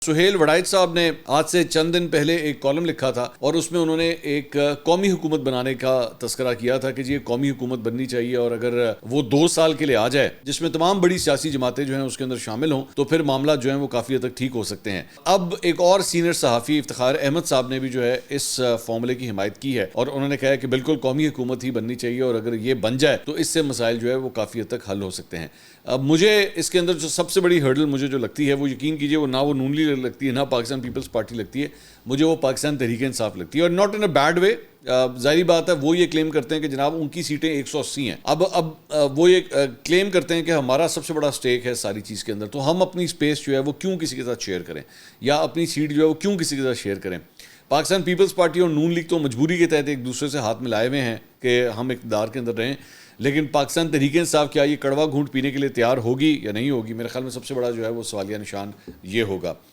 सुहेल वड़ाइच साहब ने आज से चंद दिन पहले एक कॉलम लिखा था और उसमें उन्होंने एक कौमी हुकूमत बनाने का तस्करा किया था कि जी ये कौमी हुकूमत बननी चाहिए और अगर वो 2 साल के लिए आ जाए जिसमें तमाम बड़ी सियासी जमातें जो हैं उसके अंदर शामिल हों तो फिर मामला जो है वो काफ़ी हद तक ठीक हो सकते हैं। अब एक और सीनियर सहाफ़ी इफ्तिखार अहमद साहब ने भी जो है इस फॉर्मूले की हिमायत की है और उन्होंने कहा है कि बिल्कुल कौमी हुकूमत ही बननी चाहिए और अगर ये बन जाए तो इससे मसाइल जो है वो काफ़ी हद तक हल हो सकते हैं। अब मुझे इसके अंदर जो सबसे बड़ी हर्डल मुझे जो लगती है वो यकीन कीजिए वो ना वो नून लीग लगती है ना पाकिस्तान पीपल्स पार्टी लगती है, मुझे वो पाकिस्तान तहरीक इंसाफ लगती है और not in a bad way. जाहिर बात है वो ये क्लेम करते हैं कि जनाब उनकी सीटें 180 हैं। अब वो ये क्लेम करते हैं कि हमारा सबसे बड़ा स्टेक है सारी चीज़ के अंदर, तो हम अपनी स्पेस जो है वो क्यों किसी के साथ शेयर करें या अपनी सीट जो है वो क्यों किसी के साथ शेयर करें। पाकिस्तान पीपल्स पार्टी और नून लीग तो मजबूरी के तहत एक दूसरे से हाथ मिलाए हुए हैं कि हम इक़्तिदार के अंदर रहें, लेकिन पाकिस्तान तहरीक इंसाफ क्या ये कड़वा घूंट पीने के लिए तैयार होगी या नहीं होगी, मेरे ख्याल में सबसे बड़ा जो है वो सवालिया निशान ये होगा।